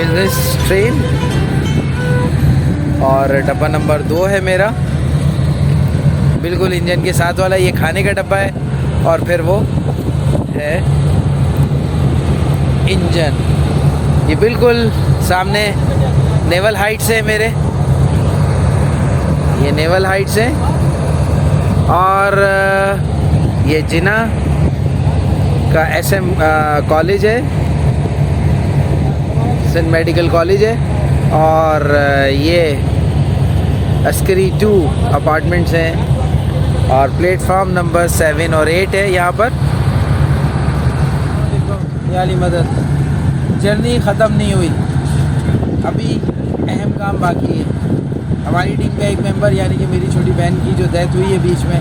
Business train, और डब्बा number 2 है मेरा, बिल्कुल इंजन के साथ वाला। ये खाने का डब्बा है और फिर वो है इंजन। ये बिल्कुल सामने नेवल हाइट्स है मेरे, ये नेवल हाइट्स है। और ये जिना का SM कॉलेज है, सिंध मेडिकल कॉलेज है। और ये अस्करी 2 अपार्टमेंट्स हैं और प्लेटफॉर्म नंबर 7 और 8 है यहाँ पर। याली मदद, जर्नी ख़त्म नहीं हुई, अभी अहम काम बाकी है। हमारी टीम का एक मेंबर यानी कि मेरी छोटी बहन की जो डेथ हुई है बीच में,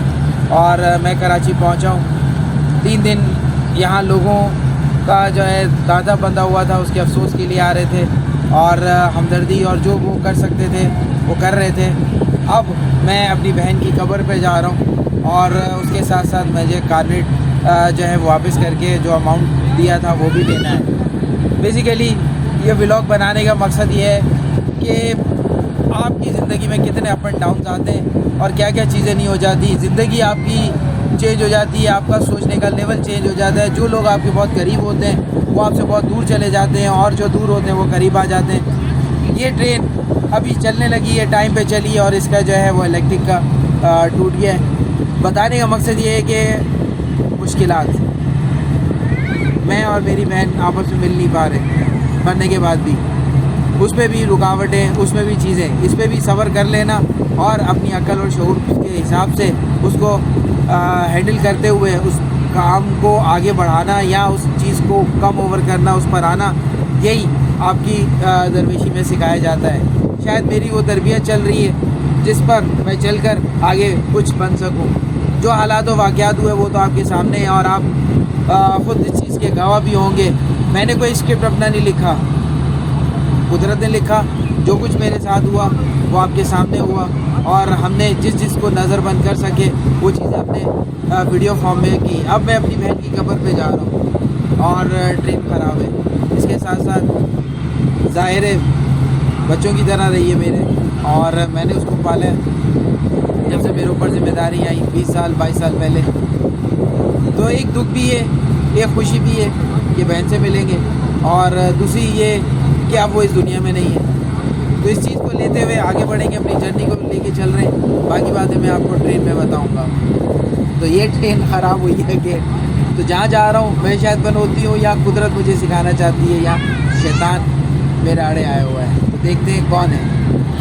और मैं कराची पहुंचा हूं। 3 दिन यहाँ लोगों का जो है दादा बंधा हुआ था, उसके अफसोस के लिए आ रहे थे और हमदर्दी और जो वो कर सकते थे वो कर रहे थे। अब मैं अपनी बहन की कब्र पे जा रहा हूँ और उसके साथ साथ मुझे कार्नेट जो है वापस करके जो अमाउंट दिया था वो भी लेना है। बेसिकली ये व्लॉग बनाने का मकसद ये है कि आपकी ज़िंदगी में कितने अप एंड डाउन आते हैं और क्या क्या चीज़ें नहीं हो जाती। ज़िंदगी आपकी चेंज हो जाती है, आपका सोचने का लेवल चेंज हो जाता है। जो लोग आपके बहुत करीब होते हैं वो आपसे बहुत दूर चले जाते हैं और जो दूर होते हैं वो करीब आ जाते हैं। ये ट्रेन अभी चलने लगी है, टाइम पे चली है और इसका जो है वो इलेक्ट्रिक का टूट गया है। बताने का मकसद ये है कि मुश्किलात, मैं और मेरी बहन आपस में मिल नहीं पा रहे मरने के बाद भी, उसमें भी रुकावटें, उसमें भी चीज़ें, इस पर भी सब्र कर लेना और अपनी अक्ल और शऊर के हिसाब से उसको हैंडल करते हुए उस काम को आगे बढ़ाना या उस चीज़ को कम ओवर करना, उस पर आना, यही आपकी दरवेशी में सिखाया जाता है। शायद मेरी वो तरबियत चल रही है जिस पर मैं चलकर आगे कुछ बन सकूं। जो हालात व वाक़यात हुए वो तो आपके सामने हैं और आप ख़ुद इस चीज़ के गवाह भी होंगे। मैंने कोई स्क्रिप्ट अपना नहीं लिखा, कुदरत ने लिखा। जो कुछ मेरे साथ हुआ वो आपके सामने हुआ और हमने जिस को नज़र बंद कर सके वो चीज़ अपने वीडियो फॉर्म में की। अब मैं अपनी बहन की कब्र पे जा रहा हूँ और ट्रेन ख़राब है। इसके साथ साथ ज़ाहिर है बच्चों की तरह रही है मेरे, और मैंने उसको पाला जब से मेरे ऊपर ज़िम्मेदारी आई 20 साल 22 साल पहले। तो एक दुख भी है, एक खुशी भी है कि बहन से मिलेंगे, और दूसरी ये कि अब वो इस दुनिया में नहीं है। तो इस चीज़ को लेते हुए आगे बढ़ेंगे, अपनी जर्नी को लेके चल रहे हैं। बाकी बातें मैं आपको ट्रेन में बताऊंगा। तो ये ट्रेन ख़राब हुई है कि तो जहाँ जा रहा हूँ मैं शायद बनोती हूँ या कुदरत मुझे सिखाना चाहती है या शैतान मेरे आड़े आया हुआ है। तो देखते हैं कौन है।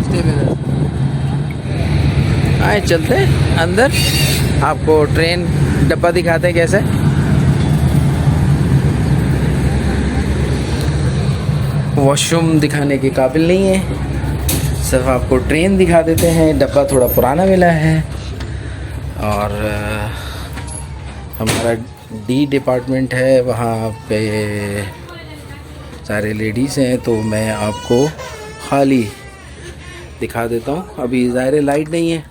Stay with us. आए चलते हैं अंदर, आपको ट्रेन डब्बा दिखाते हैं कैसे। वॉशरूम दिखाने के काबिल नहीं है, सिर्फ आपको ट्रेन दिखा देते हैं। डब्बा थोड़ा पुराना मिला है और हमारा D डिपार्टमेंट है, वहाँ पे सारे लेडीज़ हैं। तो मैं आपको खाली दिखा देता हूँ। अभी ज़ाहिर लाइट नहीं है,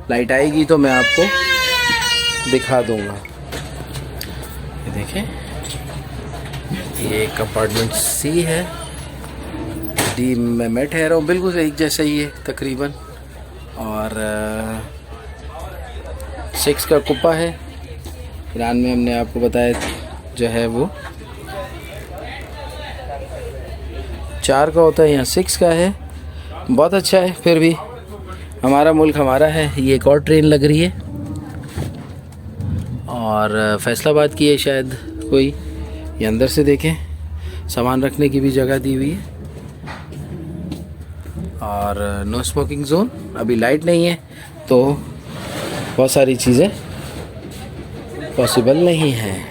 लाइट आएगी तो मैं आपको दिखा दूँगा। ये देखें, ये एक अपार्टमेंट C है, D में मैं ठहरा हूँ, बिल्कुल एक जैसा ही है तकरीबन। और 6 का कुप्पा है। ईरान में हमने आपको बताया जो है वो 4 का होता है, यहाँ 6 का है। बहुत अच्छा है, फिर भी हमारा मुल्क हमारा है। ये एक और ट्रेन लग रही है और फैसलाबाद की है शायद कोई। ये अंदर से देखें, सामान रखने की भी जगह दी हुई है और नो स्मोकिंग जोन। अभी लाइट नहीं है तो बहुत सारी चीज़ें पॉसिबल नहीं हैं।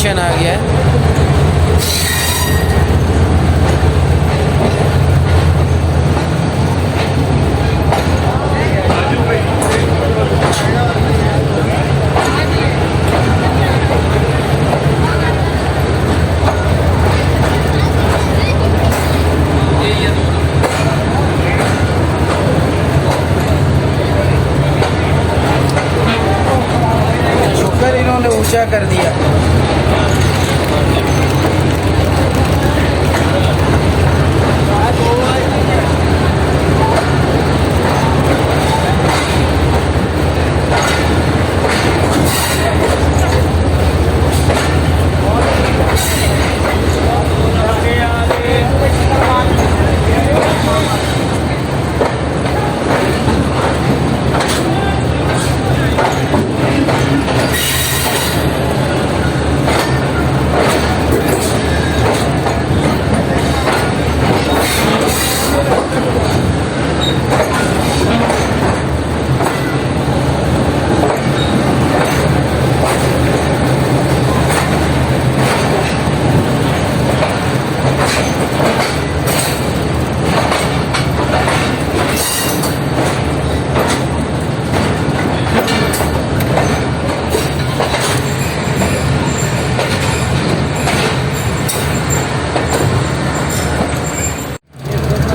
स्टेशन आ गया है। शुक्र इन्होंने ऊंचा कर दिया।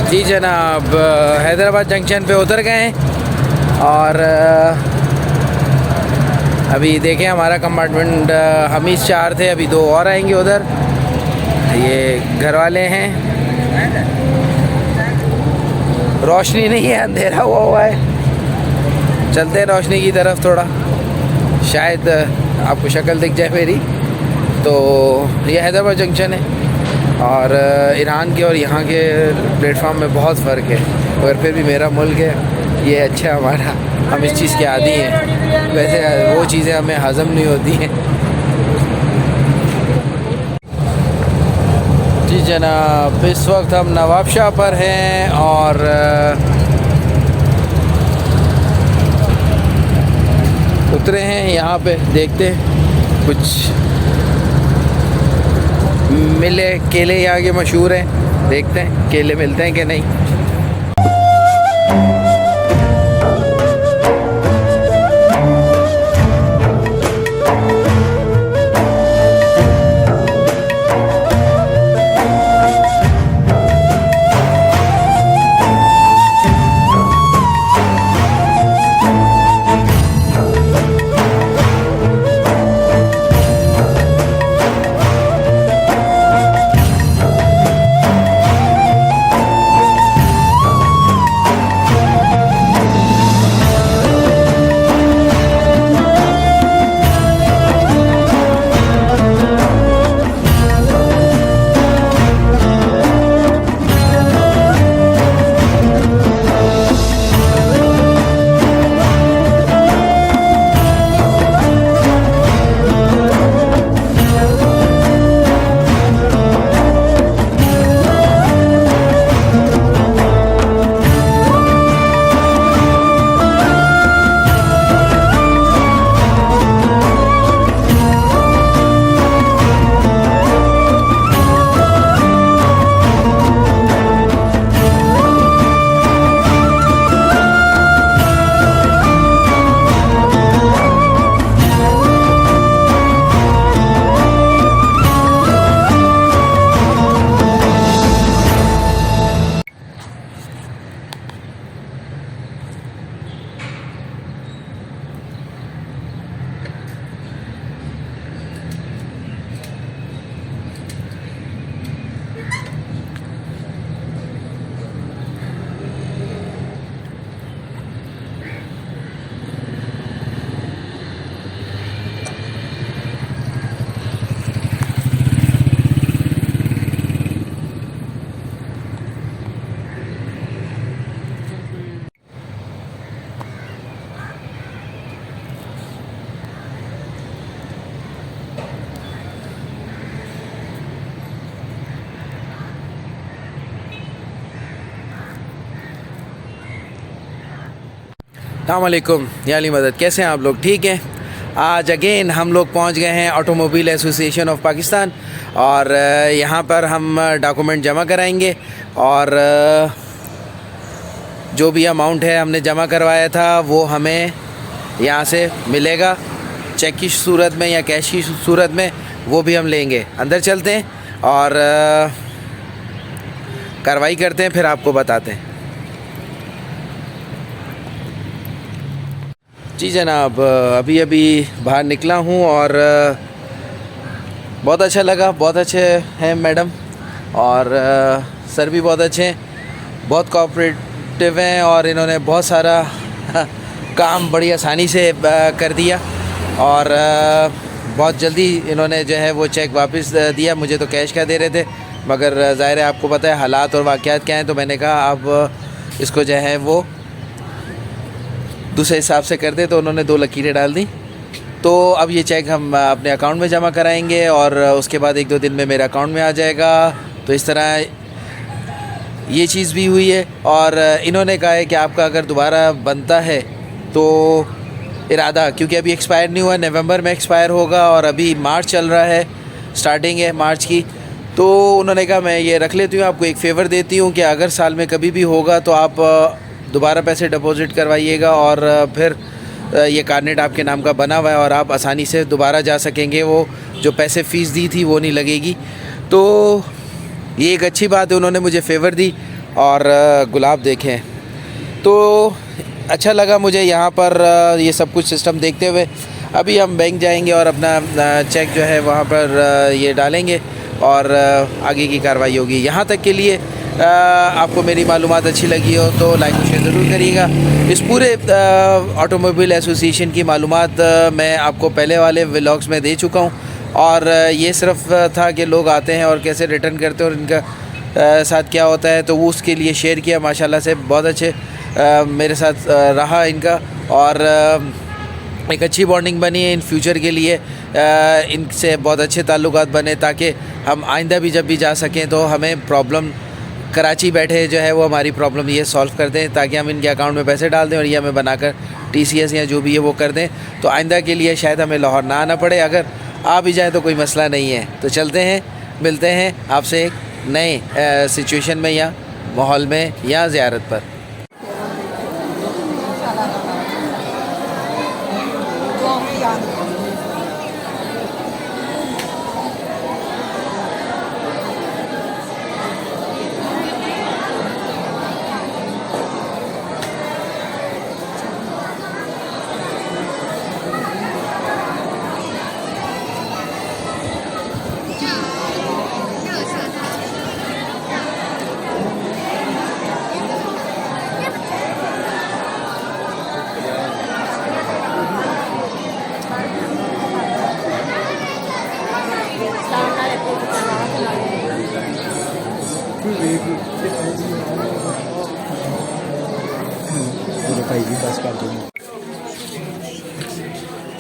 जी जनाब, हैदराबाद जंक्शन पे उतर गए हैं और अभी देखें हमारा कंपार्टमेंट हम ही 4 थे, अभी 2 और आएंगे उधर। ये घर वाले हैं। रोशनी नहीं है, अंधेरा हुआ है। चलते हैं रोशनी की तरफ थोड़ा, शायद आपको शक्ल दिख जाए मेरी। तो ये हैदराबाद जंक्शन है और ईरान के और यहाँ के प्लेटफॉर्म में बहुत फ़र्क है, मगर फिर भी मेरा मुल्क है, ये अच्छा हमारा, हम इस चीज़ के आदी हैं। वैसे वो चीज़ें हमें हज़म नहीं होती हैं। जी जनाब, इस वक्त हम नवाबशाह पर हैं और उतरे हैं यहाँ पे। देखते हैं कुछ मिले, केले यहाँ के मशहूर हैं, देखते हैं केले मिलते हैं कि नहीं। अस्सलामुअलैकुम, या अली मदद, कैसे हैं आप लोग? ठीक हैं। आज अगेन हम लोग पहुंच गए हैं ऑटोमोबाइल एसोसिएशन ऑफ पाकिस्तान और यहाँ पर हम डॉक्यूमेंट जमा कराएंगे और जो भी अमाउंट है हमने जमा करवाया था वो हमें यहाँ से मिलेगा, चेक की सूरत में या कैश की सूरत में, वो भी हम लेंगे। अंदर चलते हैं और कार्रवाई करते हैं, फिर आपको बताते हैं। जी जनाब, अभी बाहर निकला हूँ और बहुत अच्छा लगा। बहुत अच्छे हैं मैडम और सर भी बहुत अच्छे हैं, बहुत कोऑपरेटिव हैं और इन्होंने बहुत सारा काम बड़ी आसानी से कर दिया और बहुत जल्दी इन्होंने जो है वो चेक वापस दिया। मुझे तो कैश का दे रहे थे, मगर ज़ाहिर है आपको पता है हालात और वाक़यात क्या हैं, तो मैंने कहा अब इसको जो है वो दूसरे हिसाब से कर दे, तो उन्होंने 2 लकीरें डाल दी। तो अब ये चेक हम अपने अकाउंट में जमा कराएंगे और उसके बाद 1-2 दिन में मेरे अकाउंट में आ जाएगा। तो इस तरह ये चीज़ भी हुई है और इन्होंने कहा है कि आपका अगर दोबारा बनता है तो इरादा, क्योंकि अभी एक्सपायर नहीं हुआ, नवंबर में एक्सपायर होगा और अभी मार्च चल रहा है, स्टार्टिंग है मार्च की, तो उन्होंने कहा मैं ये रख लेती हूँ, आपको एक फ़ेवर देती हूँ कि अगर साल में कभी भी होगा तो आप दोबारा पैसे डिपॉज़िट करवाइएगा और फिर ये कार्नेट आपके नाम का बना हुआ है और आप आसानी से दोबारा जा सकेंगे, वो जो पैसे फ़ीस दी थी वो नहीं लगेगी। तो ये एक अच्छी बात है, उन्होंने मुझे फ़ेवर दी। और गुलाब देखें तो अच्छा लगा मुझे यहाँ पर ये सब कुछ सिस्टम देखते हुए। अभी हम बैंक जाएंगे और अपना चेक जो है वहाँ पर ये डालेंगे और आगे की कार्रवाई होगी। यहाँ तक के लिए आपको मेरी मालूमात अच्छी लगी हो तो लाइक और शेयर ज़रूर करिएगा। इस पूरे ऑटोमोबाइल एसोसिएशन की मालूमात मैं आपको पहले वाले व्लॉग्स में दे चुका हूँ और ये सिर्फ था कि लोग आते हैं और कैसे रिटर्न करते हैं और इनका साथ क्या होता है, तो वो उसके लिए शेयर किया। माशाल्लाह से बहुत अच्छे मेरे साथ रहा इनका और एक अच्छी बॉन्डिंग बनी है इन फ्यूचर के लिए। इनसे बहुत अच्छे ताल्लुकात बने ताकि हम आइंदा भी जब भी जा सकें तो हमें प्रॉब्लम, कराची बैठे जो है वो हमारी प्रॉब्लम ये सॉल्व कर दें ताकि हम इनके अकाउंट में पैसे डाल दें और ये हमें बनाकर TCS या जो भी है वो कर दें, तो आइंदा के लिए शायद हमें लाहौर ना आना पड़े। अगर आ भी जाए तो कोई मसला नहीं है। तो चलते हैं, मिलते हैं आपसे एक नए सिचुएशन में या माहौल में या ज़ियारत पर।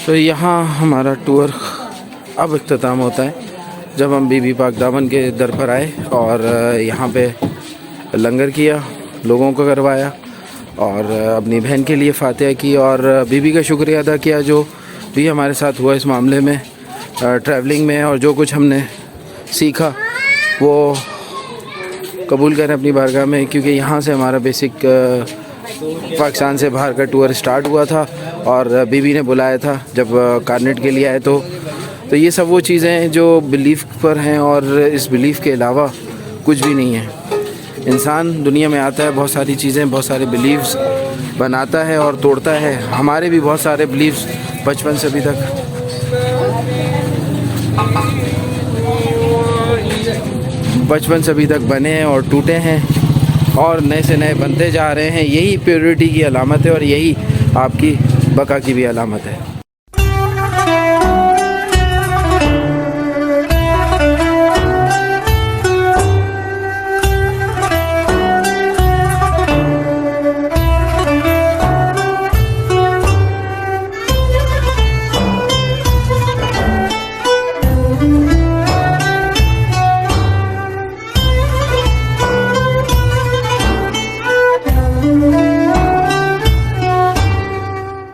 तो यहाँ हमारा टूर अब इख्तिताम होता है जब हम बीबी पाक दामन के दर पर आए और यहाँ पे लंगर किया, लोगों को करवाया और अपनी बहन के लिए फातिहा की और बीबी का शुक्रिया अदा किया जो भी हमारे साथ हुआ इस मामले में, ट्रैवलिंग में, और जो कुछ हमने सीखा वो कबूल करें अपनी बारगाह में, क्योंकि यहाँ से हमारा बेसिक पाकिस्तान से बाहर का टूर स्टार्ट हुआ था और बीबी ने बुलाया था जब कार्नेट के लिए आए। तो ये सब वो चीज़ें हैं जो बिलीफ पर हैं और इस बिलीफ के अलावा कुछ भी नहीं है। इंसान दुनिया में आता है, बहुत सारी चीज़ें, बहुत सारे बिलीव्स बनाता है और तोड़ता है। हमारे भी बहुत सारे बिलीव्स बचपन से अभी तक बने हैं और टूटे हैं और नए से नए बनते जा रहे हैं। यही प्योरिटी की अलामत है और यही आपकी बका की भी अलामत है।